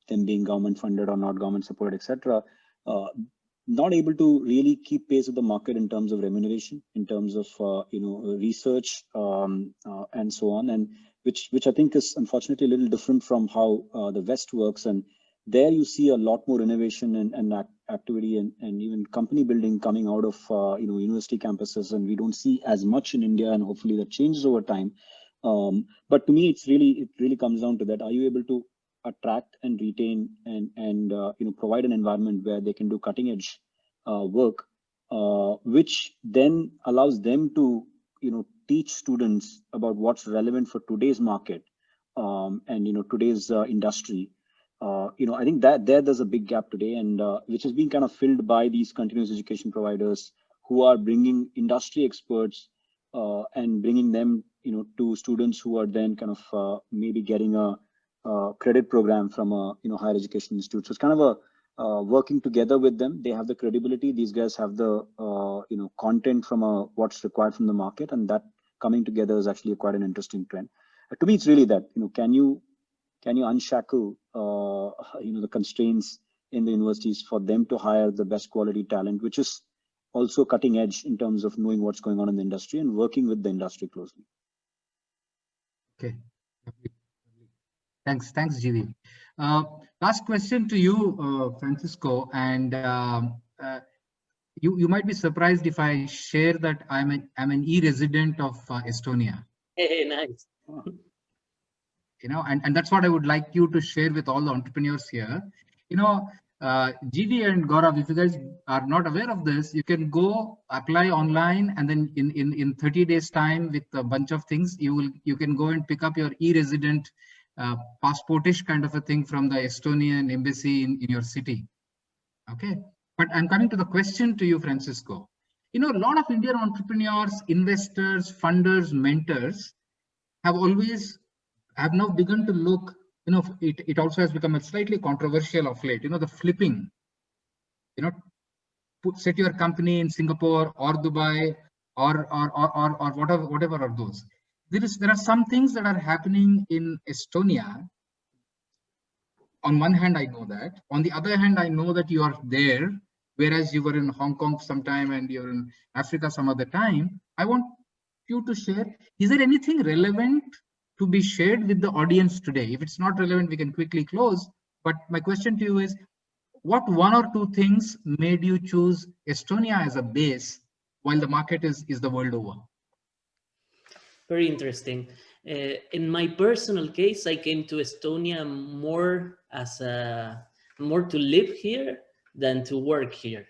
them being government funded or not government supported, etc., not able to really keep pace with the market in terms of remuneration, in terms of research, and so on, and which I think is unfortunately a little different from how the West works. And there you see a lot more innovation and activity and even company building coming out of university campuses, and we don't see as much in India, and hopefully that changes over time. But to me, it really comes down to that: are you able to attract and retain and provide an environment where they can do cutting edge work, which then allows them to teach students about what's relevant for today's market, and today's industry. I think that there's a big gap today, and which is being kind of filled by these continuous education providers who are bringing industry experts and bringing them to students who are then kind of maybe getting a credit program from a higher education institute. So it's kind of a working together with them. They have the credibility. These guys have the content from what's required from the market, and that coming together is actually quite an interesting trend. To me, it's really that can you unshackle the constraints in the universities for them to hire the best quality talent, which is also cutting edge in terms of knowing what's going on in the industry and working with the industry closely. Okay. Thanks, GV. Last question to you, Francisco, and you might be surprised if I share that I'm an e-resident of Estonia. Hey, nice. And that's what I would like you to share with all the entrepreneurs here. GV and Gaurav, if you guys are not aware of this, you can go apply online, and then in 30 days time, with a bunch of things, you can go and pick up your e-resident passportish kind of a thing from the Estonian embassy in your city. Okay, but I'm coming to the question to you, Francisco. A lot of Indian entrepreneurs, investors, funders, mentors have now begun to look, it also has become a slightly controversial of late, the flipping, set your company in Singapore or Dubai or whatever are those. There are some things that are happening in Estonia. On one hand, I know that. On the other hand, I know that you are there, whereas you were in Hong Kong sometime and you're in Africa some other time. I want you to share, is there anything relevant to be shared with the audience today? If it's not relevant, we can quickly close. But my question to you is, what one or two things made you choose Estonia as a base while the market is the world over? Very interesting. In my personal case, I came to Estonia more to live here than to work here.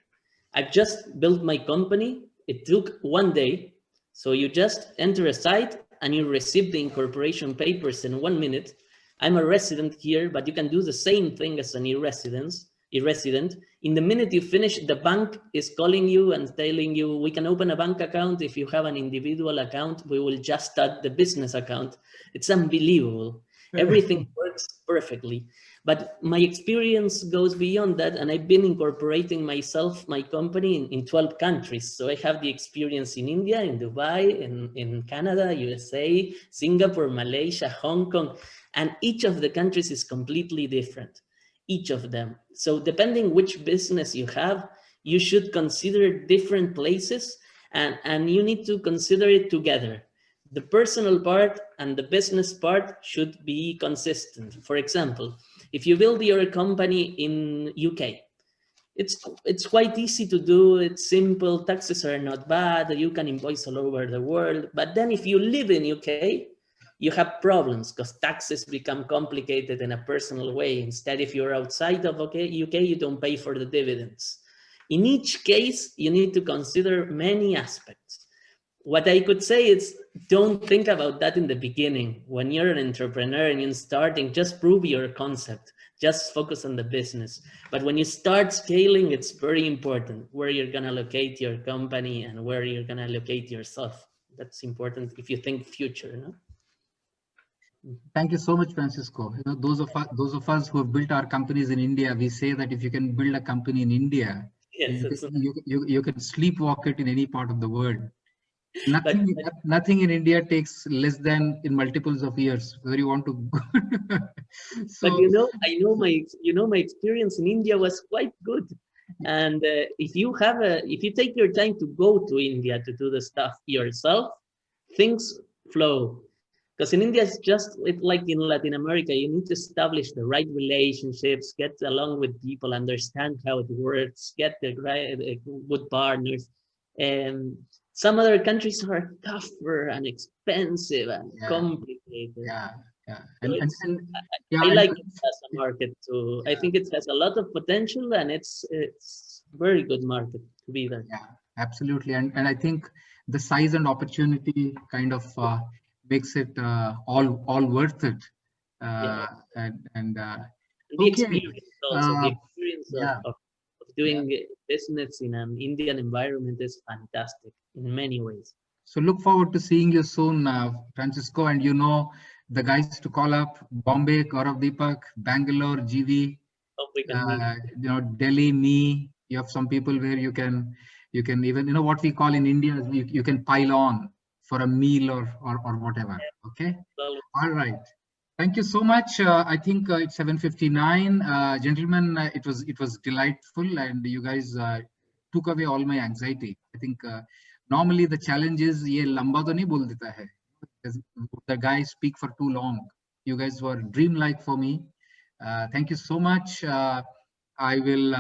I've just built my company. It took 1 day. So you just enter a site and you receive the incorporation papers in 1 minute. I'm a resident here, but you can do the same thing as an irresident. In the minute you finish, the bank is calling you and telling you, we can open a bank account. If you have an individual account, we will just start the business account. It's unbelievable. Everything works perfectly. But my experience goes beyond that, and I've been incorporating my company in 12 countries. So I have the experience in India, in Dubai, in Canada, USA, Singapore, Malaysia, Hong Kong, and each of the countries is completely different. Each of them. So depending which business you have, you should consider different places, and you need to consider it together. The personal part and the business part should be consistent. For example, if you build your company in UK, it's quite easy to do. It's simple. Taxes are not bad. You can invoice all over the world. But then if you live in UK, you have problems because taxes become complicated in a personal way. Instead, if you're outside of UK, you don't pay for the dividends. In each case, you need to consider many aspects. what I could say is, don't think about that in the beginning. When you're an entrepreneur and you're starting, just prove your concept. Just focus on the business. But when you start scaling, it's very important where you're going to locate your company and where you're going to locate yourself. That's important if you think future. No? Thank you so much, Francisco. You know, those of us who have built our companies in India, we say that if you can build a company in India, Yes, you can sleepwalk it in any part of the world. Nothing in India takes less than in multiples of years where you want to go. So, but I know my experience in India was quite good. And if you take your time to go to India to do the stuff yourself, things flow. Because in India, it's just like in Latin America, you need to establish the right relationships, get along with people, understand how it works, get the good partners. And some other countries are tougher and expensive and complicated. Yeah. So I like it as a market too. I think it has a lot of potential, and it's very good market to be there. Yeah, absolutely. And I think the size and opportunity kind of makes it all worth it. And the experience also, the experience of doing business in an Indian environment is fantastic in many ways. So look forward to seeing you soon, Francisco. And you know the guys to call up: Bombay, Gaurav Deepak, Bangalore, GV, Hope we can meet. you know, Delhi, me. You have some people where you can even, you know, what we call in India, you can pile on for a meal or whatever. Okay. Well, all right. Thank you so much. I think it's 7:59. Gentlemen, it was delightful, and you guys took away all my anxiety. I think normally the challenge is ye lamba to nahi bol deta hai. The guys speak for too long. You guys were dreamlike for me. Thank you so much. I will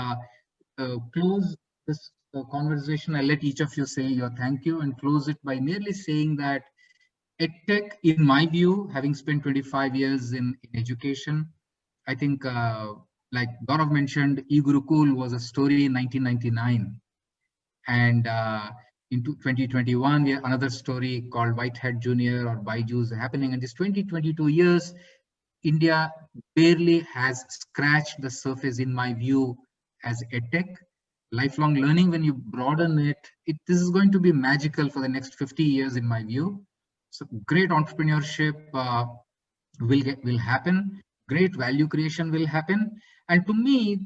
close this conversation. I'll let each of you say your thank you and close it by merely saying that EdTech, in my view, having spent 25 years in education, I think, like Gaurav mentioned, eGurukul was a story in 1999. And into 2021, we have another story called Whitehead Junior or Byju's happening. And this 22 years, India barely has scratched the surface, in my view, as EdTech. Lifelong learning, when you broaden it, this is going to be magical for the next 50 years, in my view. So great entrepreneurship will happen. Great value creation will happen. And to me,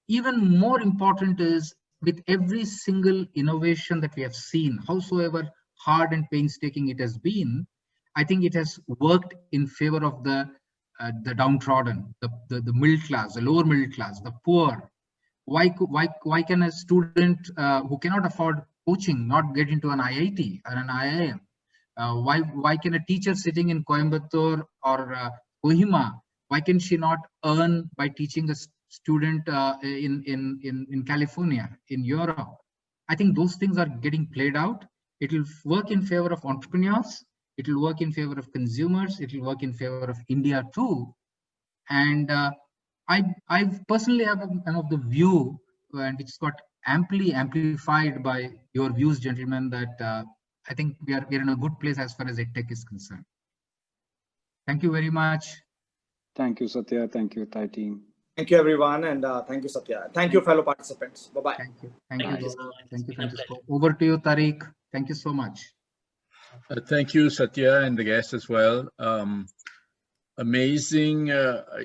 even more important is, with every single innovation that we have seen, howsoever hard and painstaking it has been, I think it has worked in favor of the downtrodden, the middle class, the lower middle class, the poor. Why can a student who cannot afford coaching not get into an IIT or an IIM? Why can a teacher sitting in Coimbatore or Kohima, why can she not earn by teaching a student in California, in Europe? I think those things are getting played out. It will work in favor of entrepreneurs. It will work in favor of consumers. It will work in favor of India too. And I personally have kind of the view, and it's got amply amplified by your views, gentlemen, that I think we are in a good place as far as EdTech is concerned. Thank you very much. Thank you, Satya. Thank you, Thai team. Thank you, everyone. And thank you, Satya. Thank you, fellow participants. Bye-bye. Thank you. Thank you. Thank you, Francisco. Over to you, Tariq. Thank you so much. Thank you, Satya, and the guests as well. Amazing.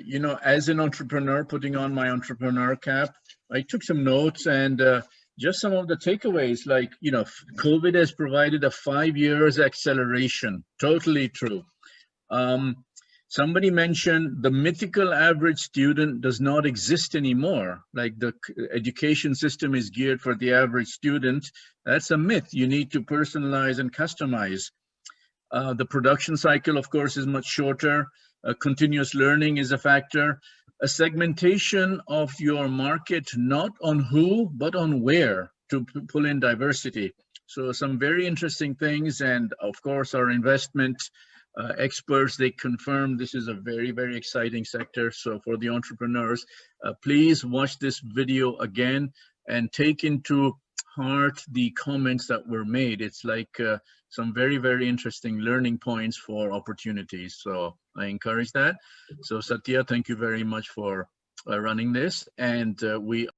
You know, as an entrepreneur, putting on my entrepreneur cap, I took some notes and just some of the takeaways, like, you know, COVID has provided a 5 years acceleration. Totally true. Somebody mentioned the mythical average student does not exist anymore. Like the education system is geared for the average student. That's a myth. You need to personalize and customize. The production cycle, of course, is much shorter. Continuous learning is a factor. A segmentation of your market, not on who, but on where, to pull in diversity. So some very interesting things. And of course, our investment experts, they confirm this is a very, very exciting sector. So for the entrepreneurs, please watch this video again and take into heart the comments that were made. It's like some very, very interesting learning points for opportunities. So I encourage that. So Satya, thank you very much for running this. And we